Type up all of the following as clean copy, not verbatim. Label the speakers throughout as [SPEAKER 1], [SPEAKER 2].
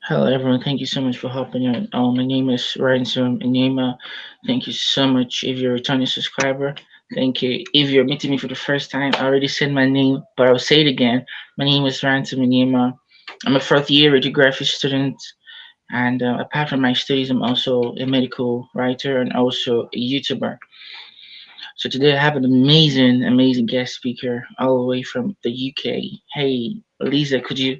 [SPEAKER 1] Hello, everyone. Thank you so much for hopping in. My name is Ransom Enima. Thank you so much. If you're a returning subscriber, thank you. If you're meeting me for the first time, I already said my name, but I'll say it again. My name is Ransom Enima. I'm a fourth year radiography student, and apart from my studies, I'm also a medical writer and also a YouTuber. So today I have an amazing guest speaker all the way from the UK. Hey, Lisa, could you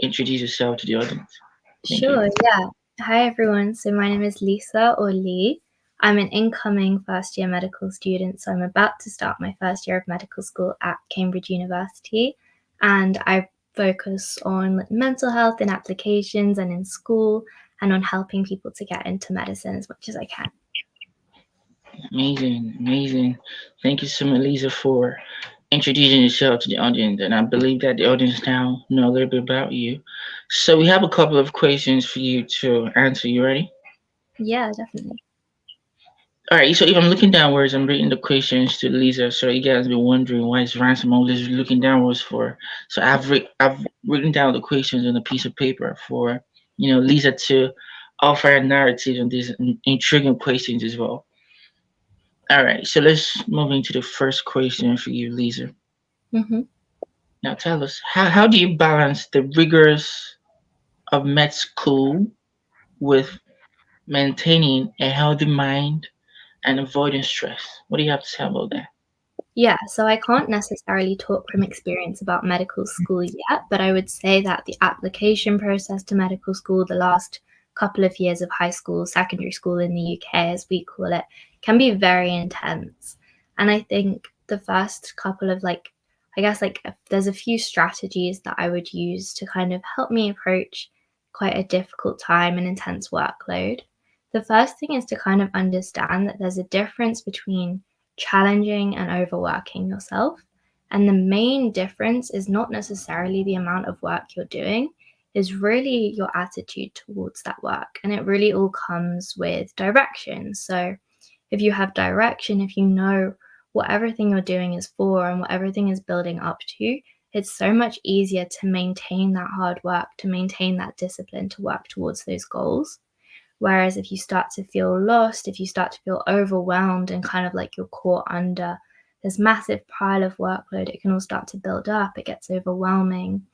[SPEAKER 1] introduce yourself to the audience? Thank you.
[SPEAKER 2] Sure, yeah. Hi everyone. So my name is Lisa or Lee. I'm an incoming first year medical student, so I'm about to start my first year of medical school at Cambridge University, and I focus on mental health in applications and in school and on helping people to get into medicine as much as I can.
[SPEAKER 1] Amazing. Thank you so much, Lisa, for introducing yourself to the audience. And I believe that the audience now know a little bit about you. So we have a couple of questions for you to answer. You ready?
[SPEAKER 2] Yeah, definitely.
[SPEAKER 1] All right. So if I'm looking downwards, I'm reading the questions to Lisa. So you guys been wondering why is Ransom always looking downwards for? So I've written down the questions on a piece of paper for Lisa to offer a narrative on these intriguing questions as well. All right, so let's move into the first question for you, Lisa.
[SPEAKER 2] hmm
[SPEAKER 1] Now tell us, how do you balance the rigors of med school with maintaining a healthy mind and avoiding stress? What do you have to say about that?
[SPEAKER 2] Yeah, so I can't necessarily talk from experience about medical school yet, but I would say that the application process to medical school, the last couple of years of high school, secondary school in the UK, as we call it, can be very intense. And I think the first couple of I guess there's a few strategies that I would use to kind of help me approach quite a difficult time and intense workload. The first thing is to kind of understand that there's a difference between challenging and overworking yourself. And the main difference is not necessarily the amount of work you're doing, is really your attitude towards that work. And it really all comes with direction. So if you have direction, if you know what everything you're doing is for and what everything is building up to, it's so much easier to maintain that hard work, to maintain that discipline, to work towards those goals. Whereas if you start to feel lost, if you start to feel overwhelmed and kind of like you're caught under this massive pile of workload, it can all start to build up. It gets overwhelming.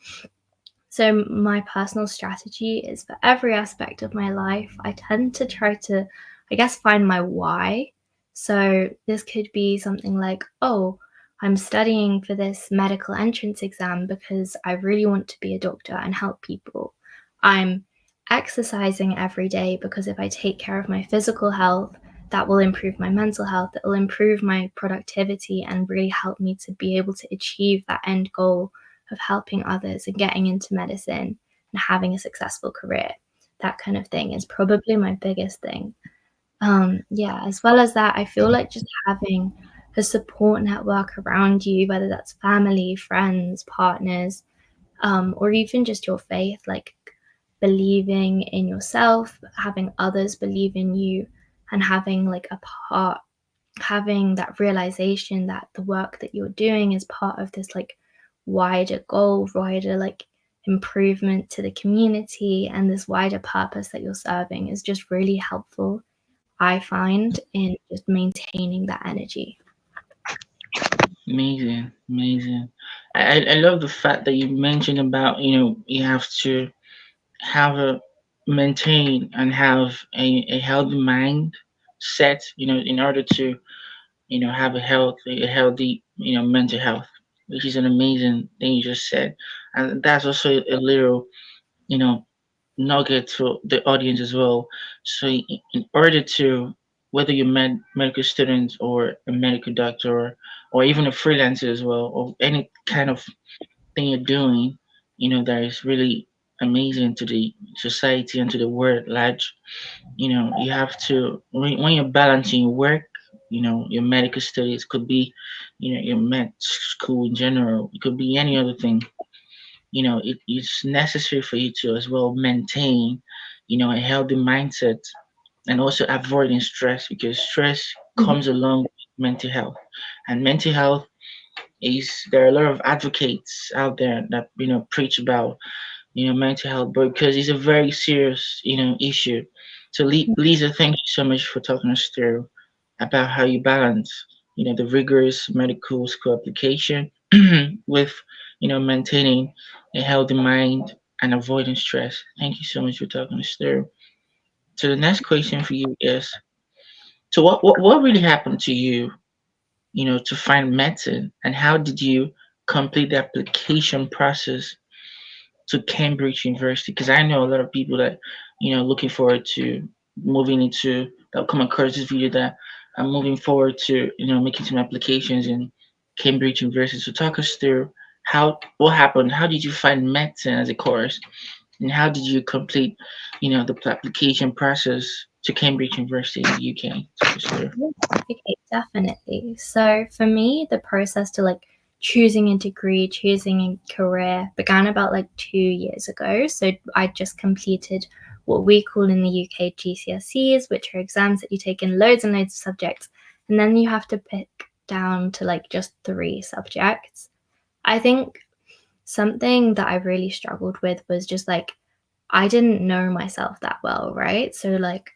[SPEAKER 2] So, my personal strategy is for every aspect of my life, I tend to try to, I guess, find my why. So, this could be something like, oh, I'm studying for this medical entrance exam because I really want to be a doctor and help people. I'm exercising every day because if I take care of my physical health, that will improve my mental health, it will improve my productivity and really help me to be able to achieve that end goal of helping others and getting into medicine and having a successful career. That kind of thing is probably my biggest thing. Yeah, as well as that, I feel like just having a support network around you, whether that's family, friends, partners, or even just your faith, like believing in yourself, having others believe in you, and having like a part, having that realization that the work that you're doing is part of this like wider goal, wider like improvement to the community, and this wider purpose that you're serving is just really helpful, I find, in just maintaining that energy.
[SPEAKER 1] Amazing. I love the fact that you mentioned about you have to have a maintain and have a healthy mind set in order to have a healthy mental health, which is an amazing thing you just said. And that's also a little, you know, nugget to the audience as well. So in order to, whether you're medical student or a medical doctor or even a freelancer as well, or any kind of thing you're doing, that is really amazing to the society and to the world at large. You have to, when you're balancing your work, your medical studies, could be your med school in general, it could be any other thing. It's necessary for you to as well maintain a healthy mindset and also avoiding stress, because stress
[SPEAKER 2] Mhm.
[SPEAKER 1] comes along with mental health. And mental health is, there are a lot of advocates out there that preach about mental health, because it's a very serious, issue. So, Lisa, thank you so much for talking us through about how you balance, the rigorous medical school application with, maintaining a healthy mind and avoiding stress. Thank you so much for talking us through. So, the next question for you is, so what really happened to you, to find medicine, and how did you complete the application process to Cambridge University? Because I know a lot of people that looking forward to moving into that come across this video that are moving forward to making some applications in Cambridge University. So talk us through what happened. How did you find medicine as a course, and how did you complete the application process to Cambridge University in the UK? Talk us through.
[SPEAKER 2] Yeah, okay, definitely. So for me, the process to like choosing a degree, choosing a career began about like 2 years ago. So I just completed what we call in the UK GCSEs, which are exams that you take in loads and loads of subjects, and then you have to pick down to like just 3 subjects. I think something that I really struggled with was just like I didn't know myself that well, right? So like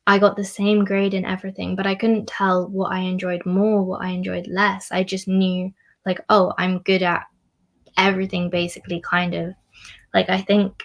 [SPEAKER 2] I got the same grade in everything, but I couldn't tell what I enjoyed more, what I enjoyed less. I just knew like, oh, I'm good at everything basically kind of. Like I think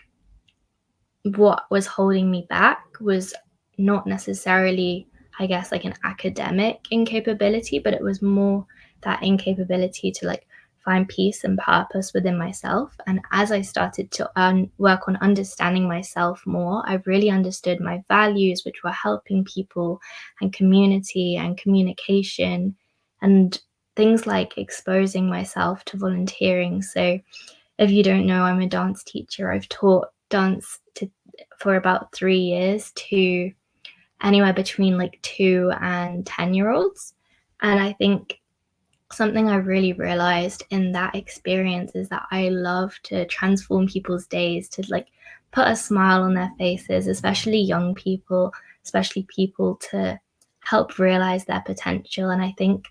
[SPEAKER 2] what was holding me back was not necessarily, I guess, like an academic incapability, but it was more that incapability to like find peace and purpose within myself. And as I started to work on understanding myself more, I really understood my values, which were helping people and community and communication and things like exposing myself to volunteering. So if you don't know, I'm a dance teacher. I've taught dance for about 3 years to anywhere between like 2 and 10 year olds. And I think something I really realized in that experience is that I love to transform people's days, to like put a smile on their faces, especially young people, especially people to help realize their potential. And I think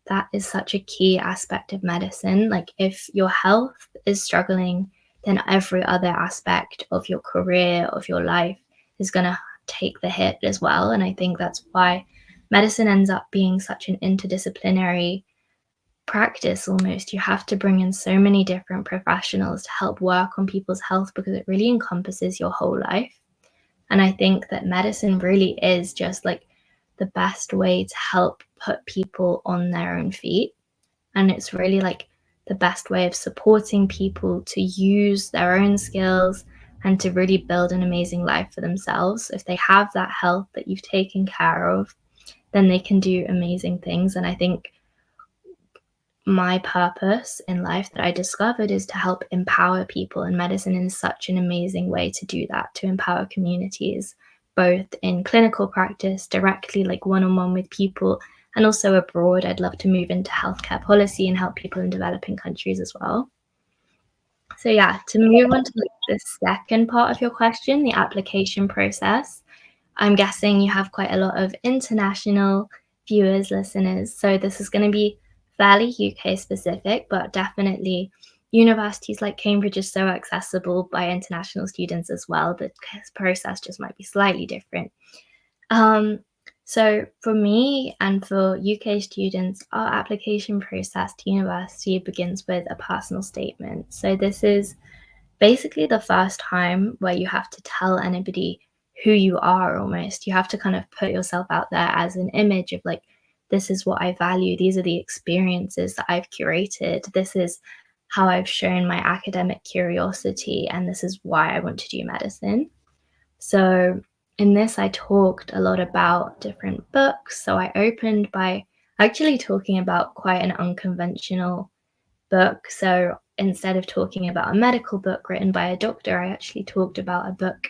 [SPEAKER 2] that is such a key aspect of medicine. Like if your health is struggling, then every other aspect of your career, of your life is going to take the hit as well. And I think that's why medicine ends up being such an interdisciplinary practice almost. You have to bring in so many different professionals to help work on people's health because it really encompasses your whole life. And I think that medicine really is just like the best way to help put people on their own feet. And it's really like the best way of supporting people to use their own skills and to really build an amazing life for themselves. If they have that health that you've taken care of, then they can do amazing things. And I think my purpose in life that I discovered is to help empower people, and medicine is such an amazing way to do that, to empower communities, both in clinical practice, directly, like one on one with people, and also abroad. I'd love to move into healthcare policy and help people in developing countries as well. So, yeah, to move on to like the second part of your question, the application process. I'm guessing you have quite a lot of international viewers, listeners. So this is going to be fairly UK specific, but definitely universities like Cambridge is so accessible by international students as well. The process just might be slightly different. Um, so for me and for UK students, our application process to university begins with a personal statement. So this is basically the first time where you have to tell anybody who you are almost. You have to kind of put yourself out there as an image of like, this is what I value. These are the experiences that I've curated. This is how I've shown my academic curiosity. And this is why I want to do medicine. So in this, I talked a lot about different books. So I opened by actually talking about quite an unconventional book. So instead of talking about a medical book written by a doctor, I actually talked about a book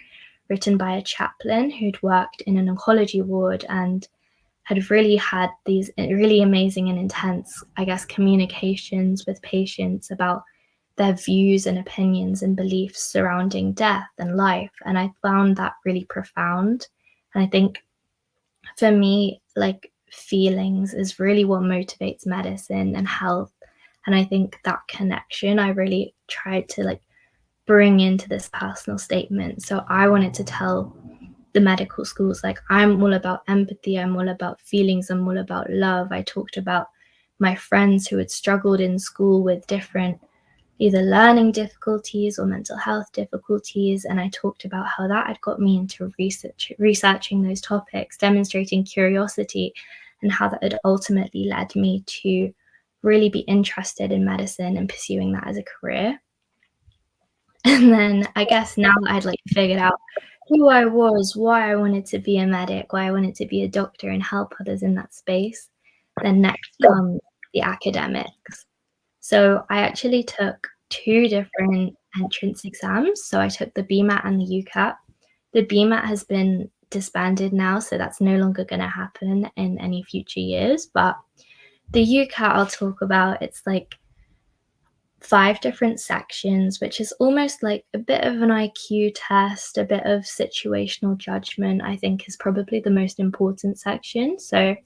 [SPEAKER 2] written by a chaplain who'd worked in an oncology ward and had really had these really amazing and intense, I guess, communications with patients about their views and opinions and beliefs surrounding death and life. And I found that really profound. And I think for me, like feelings is really what motivates medicine and health. And I think that connection, I really tried to like bring into this personal statement. So I wanted to tell the medical schools, like, I'm all about empathy, I'm all about feelings, I'm all about love. I talked about my friends who had struggled in school with different either learning difficulties or mental health difficulties, and I talked about how that had got me into researching those topics, demonstrating curiosity, and how that had ultimately led me to really be interested in medicine and pursuing that as a career. And then I guess now that I'd like figured out who I was, why I wanted to be a medic, why I wanted to be a doctor and help others in that space, then next comes the academics. So I actually took two different entrance exams. So I took the BMAT and the UCAT. The BMAT has been disbanded now, so that's no longer going to happen in any future years. But the UCAT I'll talk about, it's like 5 different sections, which is almost like a bit of an IQ test, a bit of situational judgment, I think is probably the most important section. So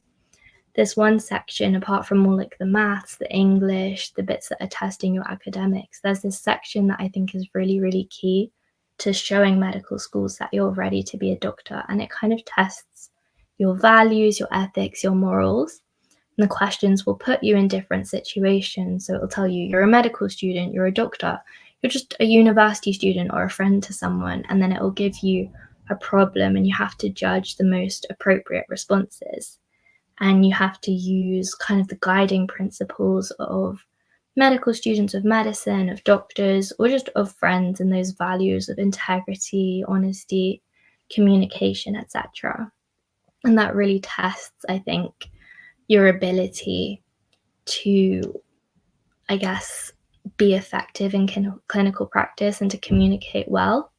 [SPEAKER 2] there's one section, apart from all like the maths, the English, the bits that are testing your academics, there's this section that I think is really, really key to showing medical schools that you're ready to be a doctor. And it kind of tests your values, your ethics, your morals. And the questions will put you in different situations. So it'll tell you you're a medical student, you're a doctor, you're just a university student or a friend to someone. And then it will give you a problem and you have to judge the most appropriate responses. And you have to use kind of the guiding principles of medical students, of medicine, of doctors, or just of friends, and those values of integrity, honesty, communication, etc. And that really tests, I think, your ability to, I guess, be effective in clinical practice and to communicate well.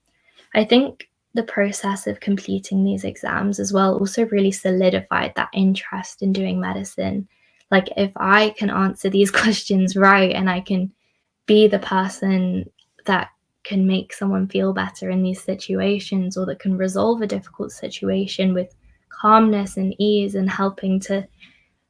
[SPEAKER 2] I think the process of completing these exams as well also really solidified that interest in doing medicine. Like, if I can answer these questions right and I can be the person that can make someone feel better in these situations, or that can resolve a difficult situation with calmness and ease and helping to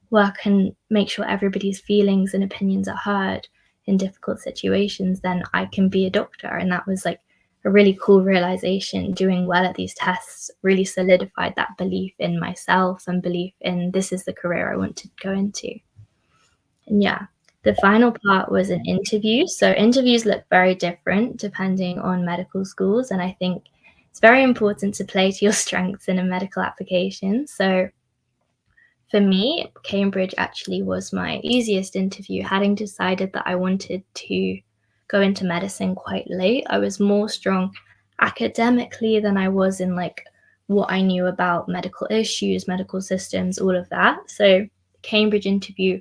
[SPEAKER 2] work and make sure everybody's feelings and opinions are heard in difficult situations, then I can be a doctor. And that was like a really cool realization. Doing well at these tests really solidified that belief in myself and belief in this is the career I want to go into. And yeah, the final part was an interview. So interviews look very different depending on medical schools. And I think it's very important to play to your strengths in a medical application. So for me, Cambridge actually was my easiest interview. Having decided that I wanted to go into medicine quite late, I was more strong academically than I was in like what I knew about medical issues, medical systems, all of that. So Cambridge interview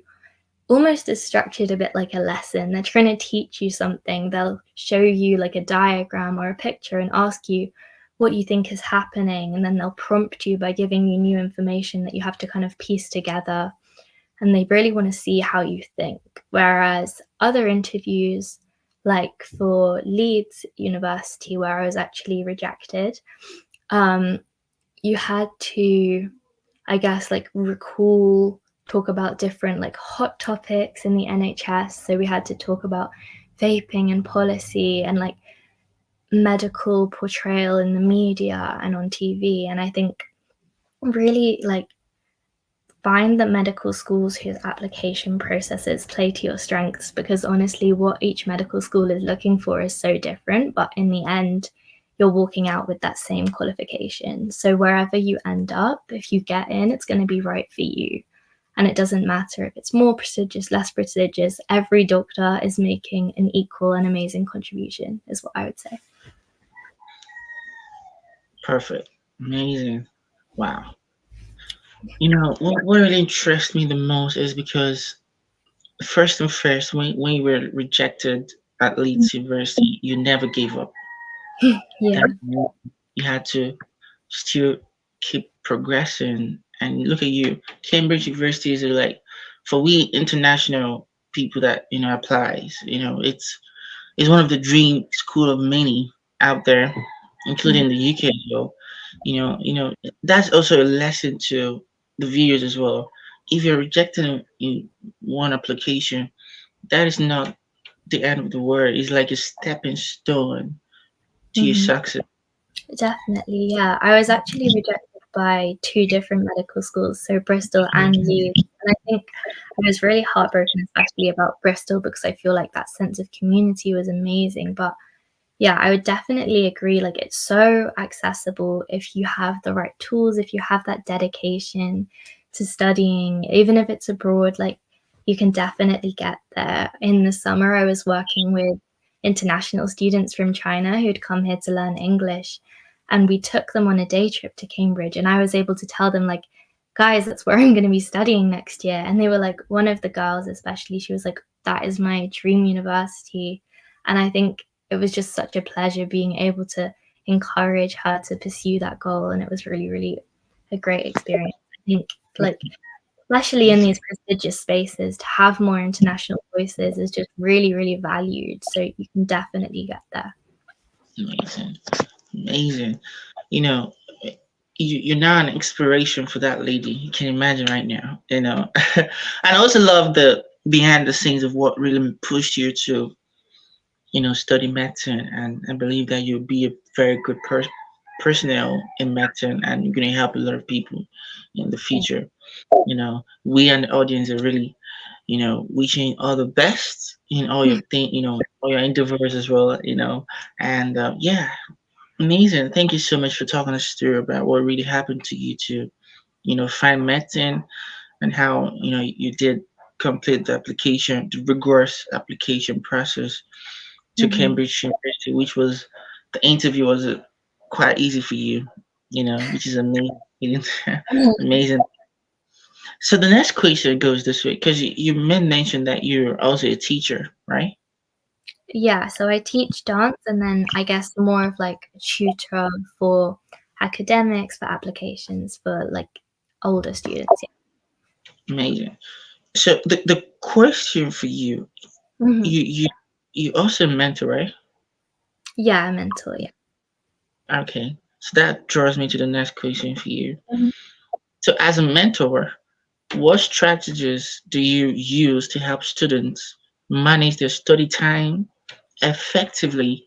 [SPEAKER 2] almost is structured a bit like a lesson. They're trying to teach you something. They'll show you like a diagram or a picture and ask you what you think is happening, and then they'll prompt you by giving you new information that you have to kind of piece together, and they really want to see how you think. Whereas other interviews, like for Leeds University, where I was actually rejected, you had to, I guess, like talk about different like hot topics in the NHS. So we had to talk about vaping and policy and like medical portrayal in the media and on TV. And I think really like find the medical schools whose application processes play to your strengths, because honestly what each medical school is looking for is so different, but in the end you're walking out with that same qualification. So wherever you end up, if you get in, it's going to be right for you. And it doesn't matter if it's more prestigious, less prestigious, every doctor is making an equal and amazing contribution, is what I would say.
[SPEAKER 1] Perfect. Amazing. Wow. What really interests me the most is because first and first, when you were rejected at Leeds University, you never gave up.
[SPEAKER 2] Yeah.
[SPEAKER 1] That you had to still keep progressing. And look at you, Cambridge University is like, for we international people that applies. It's one of the dream school of many out there, including the UK. So, that's also a lesson to the viewers as well. If you're rejected in one application, that is not the end of the world. It's like a stepping stone to your
[SPEAKER 2] Mhm.
[SPEAKER 1] success?
[SPEAKER 2] Definitely, yeah. I was actually rejected by two different medical schools, so Bristol and Leeds. And I think I was really heartbroken, especially about Bristol, because I feel like that sense of community was amazing. But yeah, I would definitely agree. Like, it's so accessible if you have the right tools, if you have that dedication to studying, even if it's abroad, like, you can definitely get there. In the summer, I was working with international students from China who'd come here to learn English. And we took them on a day trip to Cambridge. And I was able to tell them, like, guys, that's where I'm going to be studying next year. And they were like, one of the girls, especially, she was like, that is my dream university. And I think it was just such a pleasure being able to encourage her to pursue that goal. And it was really, really a great experience. I think, like, especially in these prestigious spaces, to have more international voices is just really, really valued. So you can definitely get there.
[SPEAKER 1] Amazing, amazing. You know, you're now an inspiration for that lady. You can imagine right now. And I also love the behind the scenes of what really pushed you to study medicine, and I believe that you'll be a very good personnel in medicine, and you're going to help a lot of people in the future. We and the audience are really, wishing all the best in all your all your endeavors as well. And yeah, amazing. Thank you so much for talking us through about what really happened to you to, find medicine, and how you did complete the application, the rigorous application process to
[SPEAKER 2] Mhm.
[SPEAKER 1] Cambridge University, which was the interview was quite easy for you, which is amazing. Amazing. So the next question goes this way, because you mentioned that you're also a teacher, right?
[SPEAKER 2] Yeah, so I teach dance and then I guess more of like a tutor for academics, for applications, for like older students.
[SPEAKER 1] Amazing. So the question for you,
[SPEAKER 2] Yeah. Mhm.
[SPEAKER 1] you also mentor, right?
[SPEAKER 2] Yeah, mental. Yeah.
[SPEAKER 1] Okay. So that draws me to the next question for you.
[SPEAKER 2] Mhm.
[SPEAKER 1] So as a mentor, what strategies do you use to help students manage their study time effectively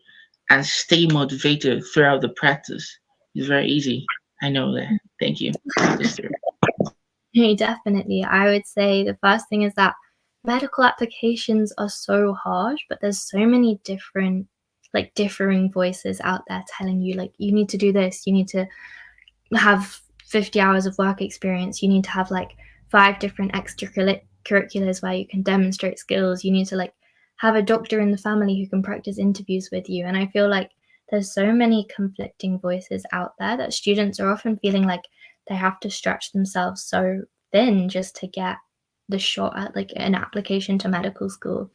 [SPEAKER 1] and stay motivated throughout the practice? It's very easy. I know that. Thank you. Talk us through.
[SPEAKER 2] Hey, definitely. I would say the first thing is that medical applications are so hard, but there's so many different, like differing voices out there telling you, like, you need to do this, you need to have 50 hours of work experience, you need to have like 5 different extracurriculars where you can demonstrate skills, you need to like have a doctor in the family who can practice interviews with you. And I feel like there's so many conflicting voices out there that students are often feeling like they have to stretch themselves so thin just to get the shot at like an application to medical school.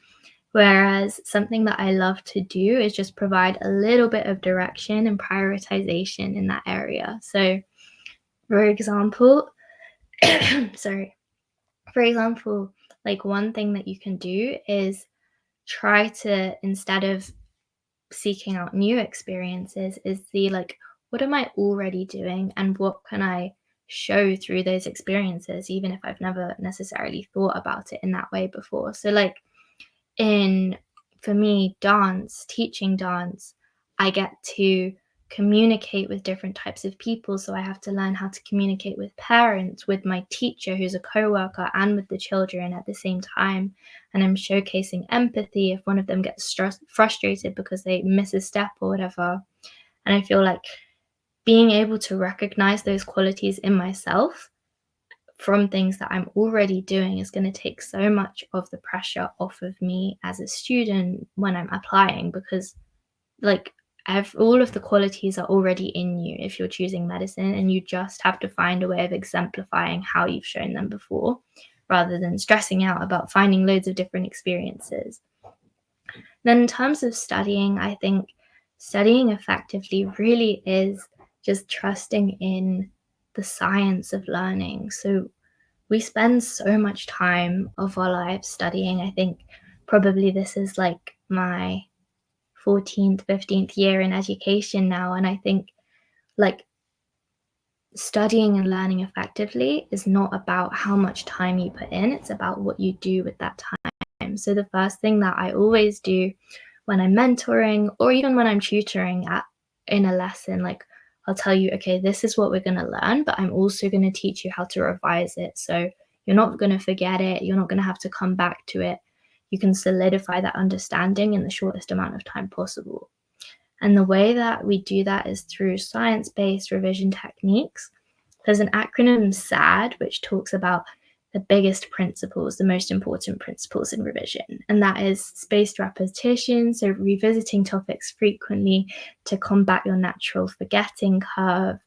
[SPEAKER 2] Whereas something that I love to do is just provide a little bit of direction and prioritization in that area. So, for example, sorry, for example, like one thing that you can do is try to, instead of seeking out new experiences, is see like, what am I already doing and what can I show through those experiences, even if I've never necessarily thought about it in that way before. So, like, in for me, dance, teaching dance, I get to communicate with different types of people. So I have to learn how to communicate with parents, with my teacher who's a co-worker, and with the children at the same time. And I'm showcasing empathy if one of them gets frustrated because they miss a step or whatever. And I feel like being able to recognize those qualities in myself from things that I'm already doing is going to take so much of the pressure off of me as a student when I'm applying, because like all of the qualities are already in you if you're choosing medicine, and you just have to find a way of exemplifying how you've shown them before, rather than stressing out about finding loads of different experiences. Then in terms of studying, I think studying effectively really is just trusting in the science of learning. So we spend so much time of our lives studying. I think probably this is like my 14th, 15th year in education now. And I think like studying and learning effectively is not about how much time you put in, it's about what you do with that time. So the first thing that I always do when I'm mentoring or even when I'm tutoring at in a lesson, like I'll tell you, okay, this is what we're going to learn, but I'm also going to teach you how to revise it. So you're not going to forget it. You're not going to have to come back to it. You can solidify that understanding in the shortest amount of time possible. And the way that we do that is through science-based revision techniques. There's an acronym SAD, which talks about the biggest principles, the most important principles in revision. And that is spaced repetition, so revisiting topics frequently to combat your natural forgetting curve,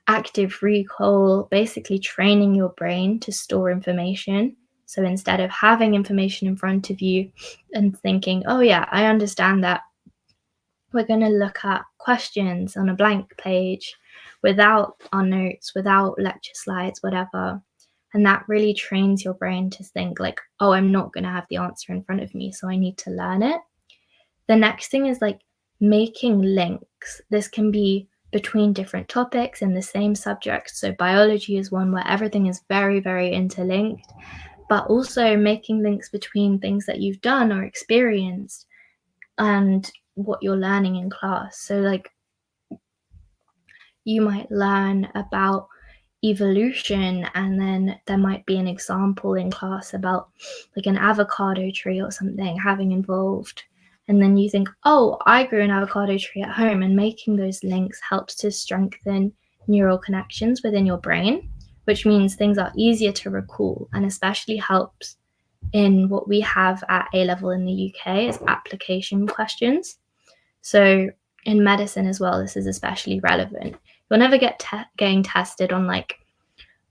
[SPEAKER 2] active recall, basically training your brain to store information. So instead of having information in front of you and thinking, oh yeah, I understand that, we're going to look at questions on a blank page without our notes, without lecture slides, whatever. And that really trains your brain to think like, oh, I'm not going to have the answer in front of me, so I need to learn it. The next thing is like making links. This can be between different topics in the same subject. So biology is one where everything is very, very interlinked, but also making links between things that you've done or experienced and what you're learning in class. So like you might learn about evolution, and then there might be an example in class about like an avocado tree or something having evolved, and then you think, oh, I grew an avocado tree at home, and making those links helps to strengthen neural connections within your brain, which means things are easier to recall, and especially helps in what we have at A level in the UK as application questions. So in medicine as well, this is especially relevant. You'll never get getting tested on like,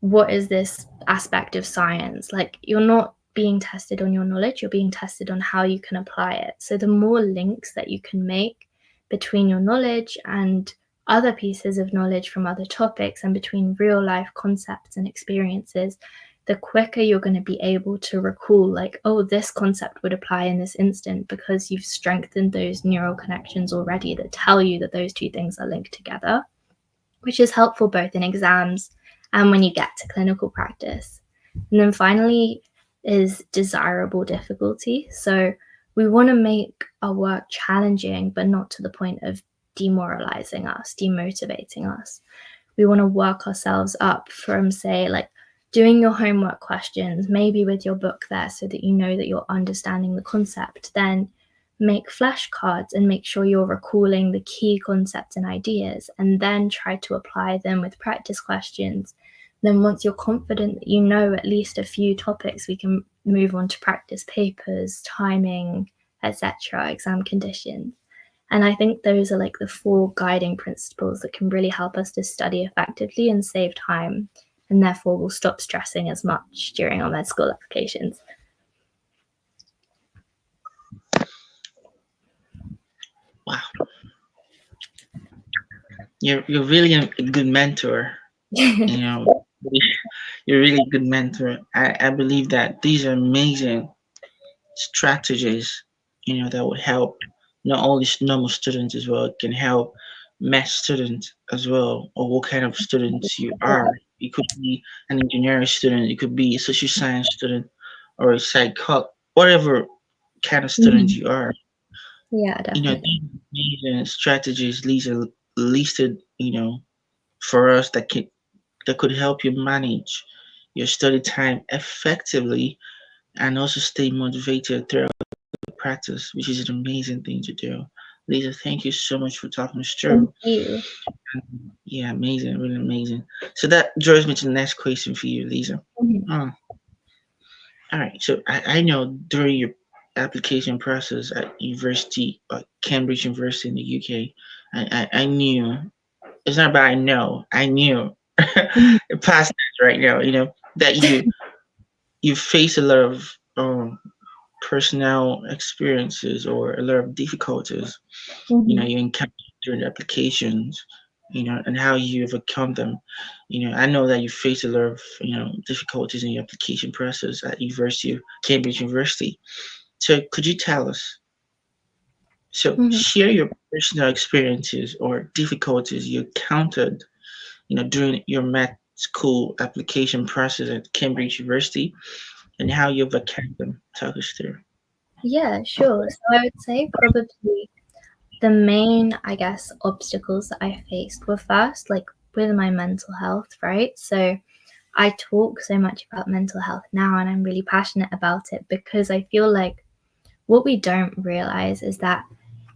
[SPEAKER 2] what is this aspect of science? Like, you're not being tested on your knowledge, you're being tested on how you can apply it. So the more links that you can make between your knowledge and other pieces of knowledge from other topics, and between real life concepts and experiences, the quicker you're going to be able to recall, like, oh, this concept would apply in this instant, because you've strengthened those neural connections already that tell you that those two things are linked together, which is helpful both in exams and when you get to clinical practice. And then finally is desirable difficulty. So we want to make our work challenging, but not to the point of demoralizing us, demotivating us. We want to work ourselves up from, say, like doing your homework questions, maybe with your book there so that you know that you're understanding the concept. Then make flashcards and make sure you're recalling the key concepts and ideas, and then try to apply them with practice questions. Then once you're confident that you know at least a few topics, we can move on to practice papers, timing, etc., exam conditions. And I think those are like the 4 guiding principles that can really help us to study effectively and save time, and therefore we'll stop stressing as much during our med school applications.
[SPEAKER 1] Wow, you're really a good mentor. You know, you're really a good mentor. I believe that these are amazing strategies. You know, that would help not only normal students as well. It can help math students as well, or what kind of students you are. You could be an engineering student. You could be a social science student, or a whatever kind of student you are.
[SPEAKER 2] Yeah,
[SPEAKER 1] You know,
[SPEAKER 2] definitely.
[SPEAKER 1] these amazing strategies, these are listed, for us that could help you manage your study time effectively and also stay motivated throughout the practice, which is an amazing thing to do. Lisa, thank you so much for talking us
[SPEAKER 2] Thank
[SPEAKER 1] through.
[SPEAKER 2] you.
[SPEAKER 1] Yeah, amazing, really amazing. So that draws me to the next question for you, Lisa.
[SPEAKER 2] Mhm.
[SPEAKER 1] Oh, all right. So I know during your application process at university, Cambridge University in the UK, I knew it's not about I know, I knew past tense right now, that you face a lot of personal experiences or a lot of difficulties,
[SPEAKER 2] Mhm.
[SPEAKER 1] you encounter during the applications, and how you overcome them. I know that you face a lot of, difficulties in your application process at University of Cambridge University. So could you tell us, so
[SPEAKER 2] Mhm.
[SPEAKER 1] share your personal experiences or difficulties you encountered, during your med school application process at Cambridge University and how you've overcome them. Talk us through.
[SPEAKER 2] Yeah, sure. So I would say probably the main, I guess, obstacles that I faced were first, like with my mental health, right? So I talk so much about mental health now and I'm really passionate about it because I feel like what we don't realize is that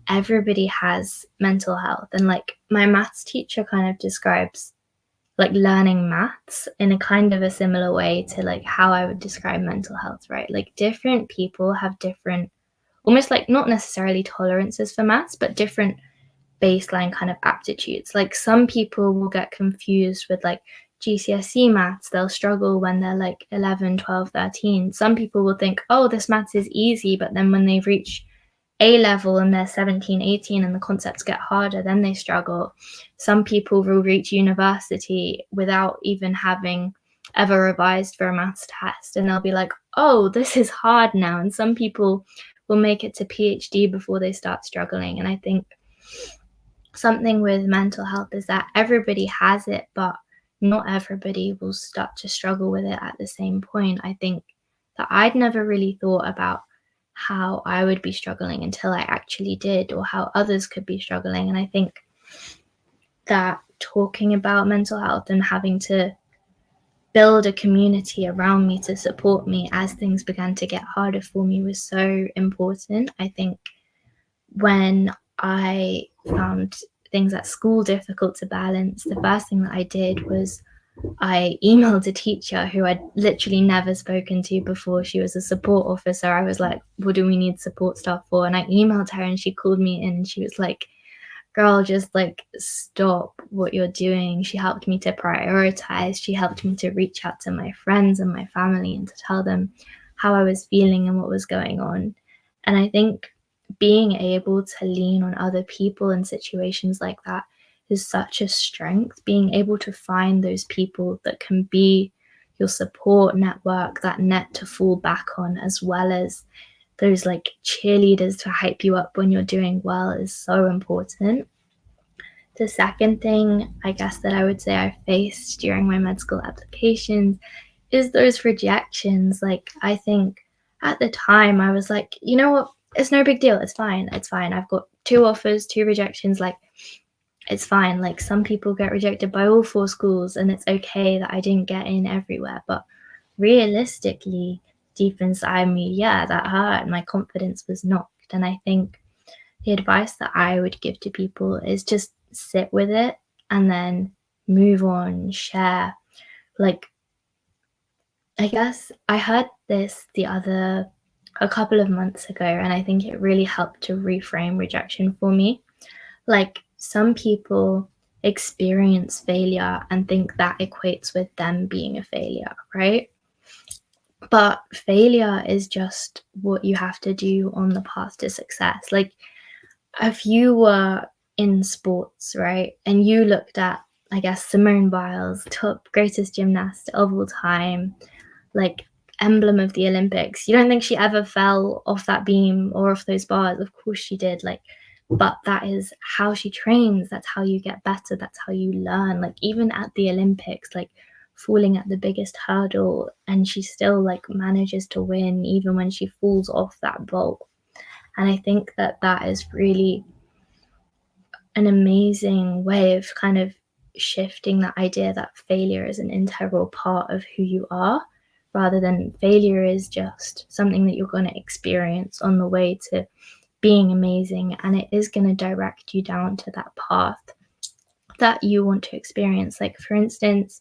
[SPEAKER 2] everybody has mental health. And like my maths teacher kind of describes like learning maths in a kind of a similar way to like how I would describe mental health, right? Like different people have different, almost like not necessarily tolerances for maths, but different baseline kind of aptitudes. Like some people will get confused with like GCSE maths, they'll struggle when they're like 11, 12, 13. Some people will think, oh, this maths is easy, but then when they reach A level and they're 17, 18 and the concepts get harder, then they struggle. Some people will reach university without even having ever revised for a maths test and they'll be like, oh, this is hard now. And some people will make it to PhD before they start struggling. And I think something with mental health is that everybody has it, but not everybody will start to struggle with it at the same point. I think that I'd never really thought about how I would be struggling until I actually did, or how others could be struggling. And I think that talking about mental health and having to build a community around me to support me as things began to get harder for me was so important. I think when I found things at school difficult to balance, the first thing that I did was I emailed a teacher who I'd literally never spoken to before. She was a support officer. I was like, what do we need support staff for? And I emailed her and she called me in and she was like, girl, just like stop what you're doing. She helped me to prioritize. She helped me to reach out to my friends and my family and to tell them how I was feeling and what was going on. And I think being able to lean on other people in situations like that is such a strength. Being able to find those people that can be your support network, that net to fall back on, as well as those like cheerleaders to hype you up when you're doing well, is so important. The second thing I guess that I would say I faced during my med school applications is those rejections. Like I think at the time I was like, you know what, it's no big deal, it's fine, it's fine, I've got 2 offers, 2 rejections, like it's fine. Like some people get rejected by all 4 schools and it's okay that I didn't get in everywhere. But realistically, deep inside me, yeah, that hurt. My confidence was knocked. And I think the advice that I would give to people is just sit with it and then move on, share. Like, I guess I heard this a couple of months ago, and I think it really helped to reframe rejection for me. Like, some people experience failure and think that equates with them being a failure, right? But failure is just what you have to do on the path to success. Like, if you were in sports, right, and you looked at, I guess, Simone Biles, top greatest gymnast of all time, like emblem of the Olympics, you don't think she ever fell off that beam or off those bars? Of course she did. Like, but that is how she trains. That's how you get better. That's how you learn. Like even at the Olympics, like falling at the biggest hurdle, and she still like manages to win even when she falls off that vault. And I think that that is really an amazing way of kind of shifting that idea that failure is an integral part of who you are, rather than failure is just something that you're going to experience on the way to being amazing, and it is going to direct you down to that path that you want to experience. Like for instance,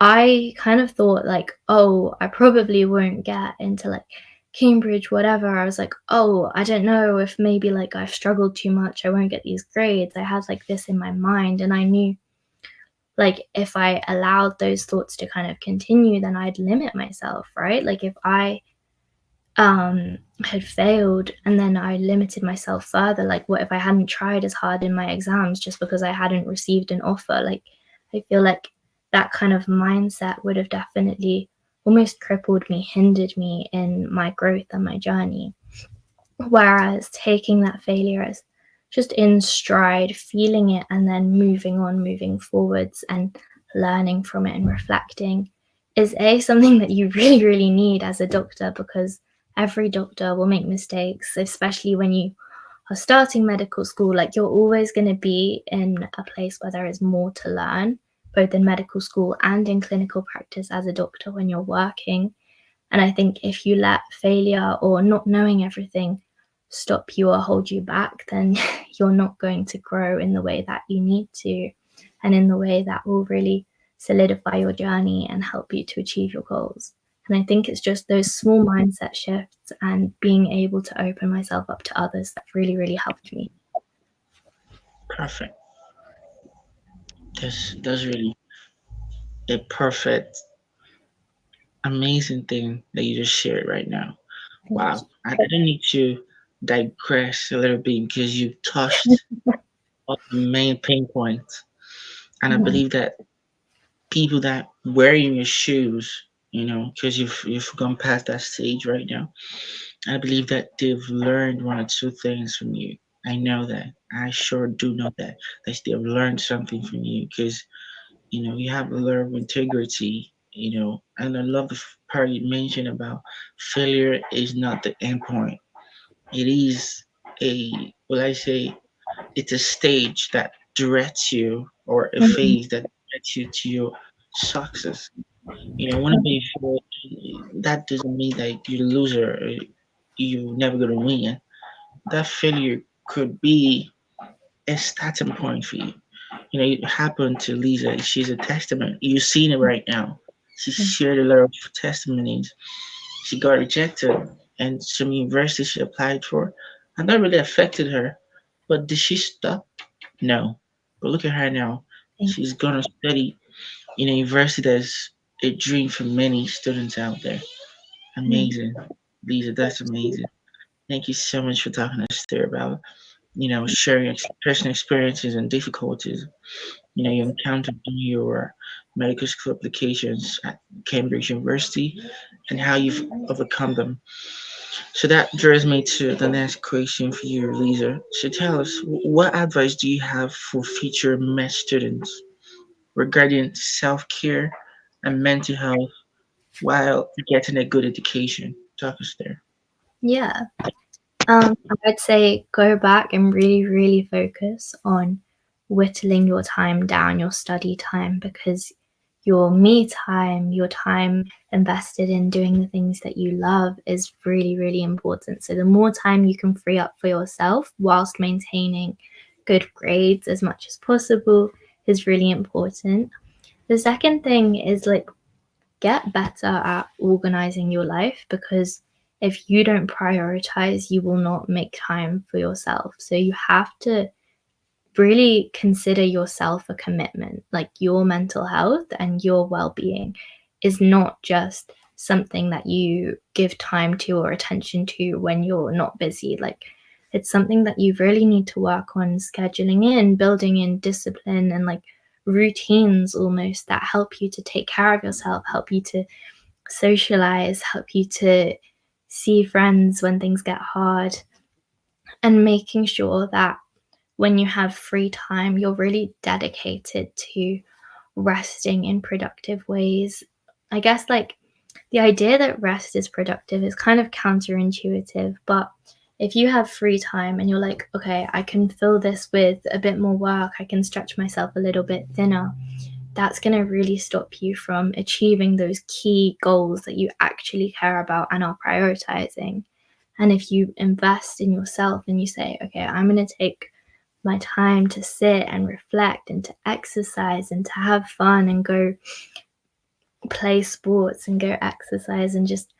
[SPEAKER 2] I kind of thought like, oh, I probably won't get into like Cambridge, whatever. I was like, oh, I don't know if maybe like I've struggled too much, I won't get these grades. I had like this in my mind, and I knew like if I allowed those thoughts to kind of continue, then I'd limit myself, right? Like if I had failed and then I limited myself further, like what if I hadn't tried as hard in my exams just because I hadn't received an offer? Like I feel like that kind of mindset would have definitely almost crippled me, hindered me in my growth and my journey. Whereas taking that failure as just in stride, feeling it, and then moving on, moving forwards, and learning from it and reflecting is something that you really, really need as a doctor, because every doctor will make mistakes, especially when you are starting medical school, like you're always going to be in a place where there is more to learn, both in medical school and in clinical practice as a doctor when you're working. And I think if you let failure or not knowing everything stop you or hold you back, then you're not going to grow in the way that you need to, and in the way that will really solidify your journey and help you to achieve your goals. And I think it's just those small mindset shifts and being able to open myself up to others that really, really helped me.
[SPEAKER 1] Perfect. That's really a perfect, amazing thing that you just shared right now.
[SPEAKER 2] Thank
[SPEAKER 1] Wow. I don't need to digress a little bit because you touched on the main pain points. And I
[SPEAKER 2] you.
[SPEAKER 1] believe that people that wearing your shoes, because you've gone past that stage right now, I believe that they've learned one or two things from you. I know that. I sure do know that they've learned something from you because you have a lot of integrity. And I love the part you mentioned about failure is not the end point. It is well, I say, it's a stage that directs you, or a
[SPEAKER 2] Mhm.
[SPEAKER 1] phase that directs you to your success. Whenever you fail, that doesn't mean that you're a loser, or you're never gonna win. That failure could be a starting point for you. It happened to Lisa. She's a testament. You've seen it right now. She shared a lot of testimonies. She got rejected, and some university she applied for, and that really affected her. But did she stop? No. But look at her now.
[SPEAKER 2] Thank
[SPEAKER 1] She's gonna study in a university that's a dream for many students out there.
[SPEAKER 2] you.
[SPEAKER 1] Amazing. Lisa, that's amazing. Thank you so much for talking to us there about, sharing personal experiences and difficulties, you encountered in your medical school applications at Cambridge University and how you've overcome them. So that draws me to the next question for you, Lisa. So tell us, what advice do you have for future med students regarding self-care and mental health while getting a good education? Talk us there.
[SPEAKER 2] Yeah. I'd say go back and really, really focus on whittling your time down, your study time, because your me time, your time invested in doing the things that you love is really, really important. So the more time you can free up for yourself whilst maintaining good grades as much as possible is really important. The second thing is like get better at organizing your life, because if you don't prioritize, you will not make time for yourself. So you have to really consider yourself a commitment. Like your mental health and your well being is not just something that you give time to or attention to when you're not busy. Like it's something that you really need to work on scheduling in, building in discipline and like routines almost that help you to take care of yourself, help you to socialize, help you to see friends when things get hard, and making sure that when you have free time, you're really dedicated to resting in productive ways. I guess like the idea that rest is productive is kind of counterintuitive, but if you have free time and you're like, okay, I can fill this with a bit more work, I can stretch myself a little bit thinner, that's going to really stop you from achieving those key goals that you actually care about and are prioritizing. And if you invest in yourself and you say, okay, I'm going to take my time to sit and reflect and to exercise and to have fun and go play sports and go exercise and just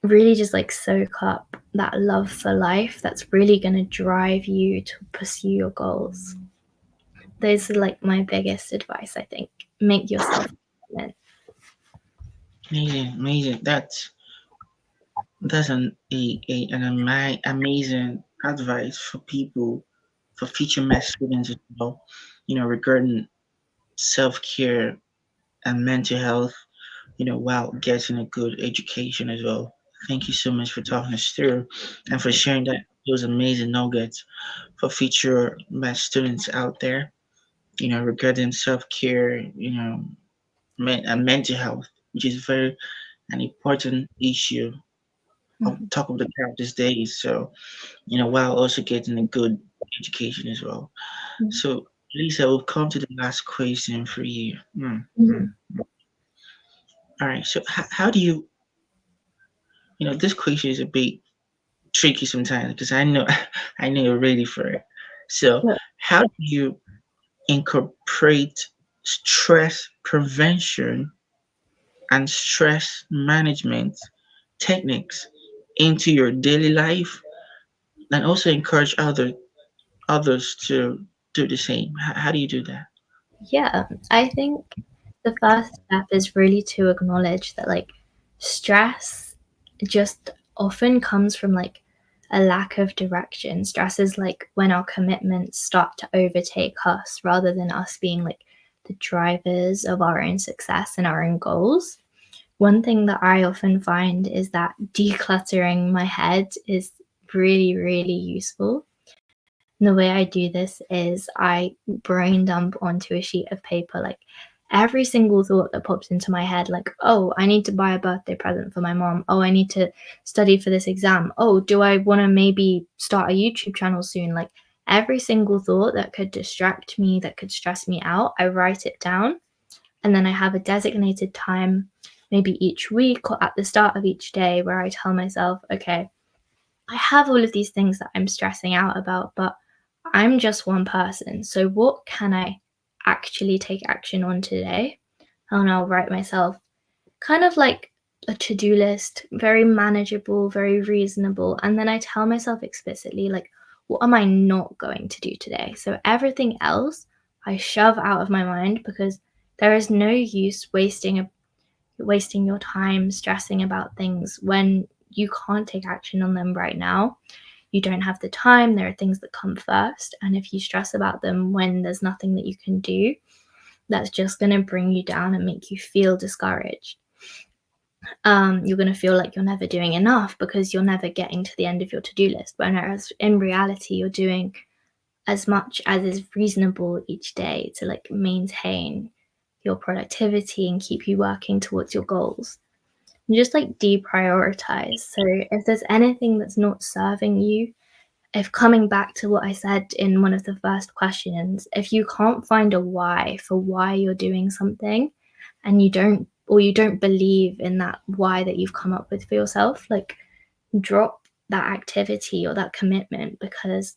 [SPEAKER 2] really just like soak up that love for life, that's really going to drive you to pursue your goals. Those are like my biggest advice, I think. Make yourself a commitment.
[SPEAKER 1] Amazing, amazing. That's an amazing advice for people, for future med students as well, regarding self-care and mental health, while getting a good education as well. Thank you so much for talking us through and for sharing those amazing nuggets for future med students out there, regarding self-care, and mental health, which is very an important issue
[SPEAKER 2] Mhm.
[SPEAKER 1] top of the crowd these days. So, while also getting a good education as well.
[SPEAKER 2] Mhm.
[SPEAKER 1] So, Lisa, we'll come to the last question for you.
[SPEAKER 2] Mhm.
[SPEAKER 1] All right. So, how do you, this question is a bit tricky sometimes because I know, I know you're ready for it. So,
[SPEAKER 2] Sure.
[SPEAKER 1] how do you incorporate stress prevention and stress management techniques into your daily life and also encourage others to do the same? How do you do that?
[SPEAKER 2] Yeah, I think the first step is really to acknowledge that like stress just often comes from like a lack of direction. Stress is like when our commitments start to overtake us rather than us being like the drivers of our own success and our own goals. One thing that I often find is that decluttering my head is really, really useful. And the way I do this is I brain dump onto a sheet of paper like every single thought that pops into my head, like, oh, I need to buy a birthday present for my mom. Oh, I need to study for this exam. Oh, do I want to maybe start a YouTube channel soon? Like every single thought that could distract me, that could stress me out, I write it down. And then I have a designated time, maybe each week or at the start of each day, where I tell myself, okay, I have all of these things that I'm stressing out about, but I'm just one person. So, what can I actually take action on today? And I'll write myself kind of like a to do list, very manageable, very reasonable. And then I tell myself explicitly, like, what am I not going to do today? So, everything else I shove out of my mind because there is no use wasting your time stressing about things when you can't take action on them right now. You don't have the time. There are things that come first. And if you stress about them when there's nothing that you can do, that's just going to bring you down and make you feel discouraged. You're going to feel like you're never doing enough because you're never getting to the end of your to do list. Whereas in reality, you're doing as much as is reasonable each day to like maintain your productivity and keep you working towards your goals. And just like deprioritize. So if there's anything that's not serving you, if coming back to what I said in one of the first questions, if you can't find a why for why you're doing something and you don't believe in that why that you've come up with for yourself, like drop that activity or that commitment because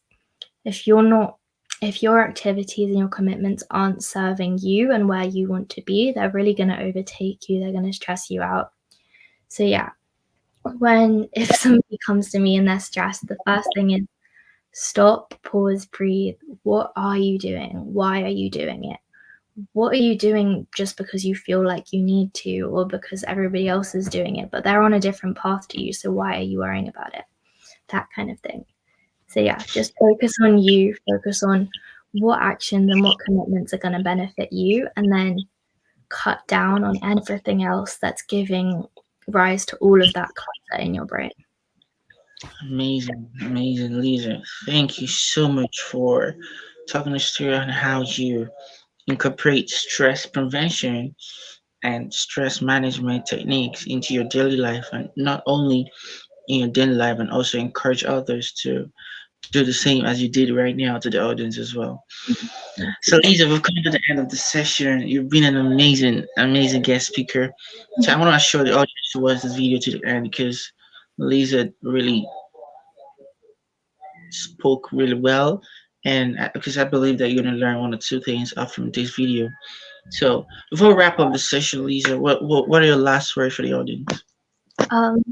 [SPEAKER 2] if you're not if your activities and your commitments aren't serving you and where you want to be, they're really going to overtake you. They're going to stress you out. So yeah, when if somebody comes to me and they're stressed, the first thing is stop, pause, breathe. What are you doing? Why are you doing it? What are you doing just because you feel like you need to or because everybody else is doing it, but they're on a different path to you, so why are you worrying about it? That kind of thing. So yeah, just focus on you, focus on what actions and what commitments are going to benefit you, and then cut down on everything else that's giving rise to all of that clutter in your brain.
[SPEAKER 1] Amazing, amazing, Lisa. Thank you so much for talking us through on how you incorporate stress prevention and stress management techniques into your daily life, and not only in your daily life, and also encourage others to do the same as you did right now to the audience as well.
[SPEAKER 2] Thank
[SPEAKER 1] So,
[SPEAKER 2] you.
[SPEAKER 1] Lisa, we've come to the end of the session. You've been an amazing, amazing guest speaker. So, I want to assure the audience to watch this video to the end because Lisa really spoke really well, and because I believe that you're gonna learn one or two things out from this video. So, before we wrap up the session, Lisa, what are your last words for the audience?
[SPEAKER 2] Um,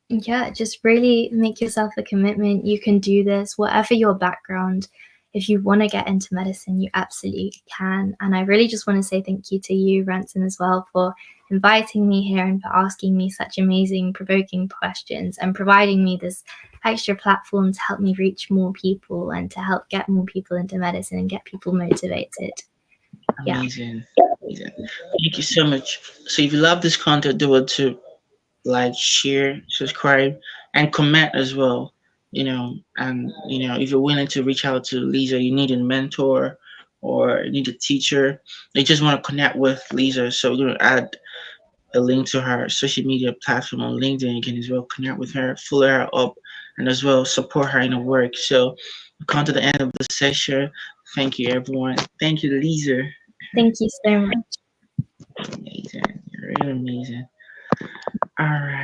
[SPEAKER 2] Yeah, just really make yourself a commitment. You can do this, whatever your background. If you want to get into medicine, you absolutely can. And I really just want to say thank you to you, Ransom, as well, for inviting me here and for asking me such amazing, provoking questions and providing me this extra platform to help me reach more people and to help get more people into medicine and get people motivated. Yeah.
[SPEAKER 1] Amazing, amazing. Thank you so much. So, if you love this content, do it to like, share, subscribe, and comment as well. And if you're willing to reach out to Lisa, you need a mentor or you need a teacher, they just want to connect with Lisa. So we're gonna add a link to her social media platform on LinkedIn. You can as well connect with her, follow her up, and as well support her in her work. So we come to the end of the session. Thank you, everyone. Thank you, Lisa.
[SPEAKER 2] Thank you so much.
[SPEAKER 1] Amazing. You're really amazing. All right.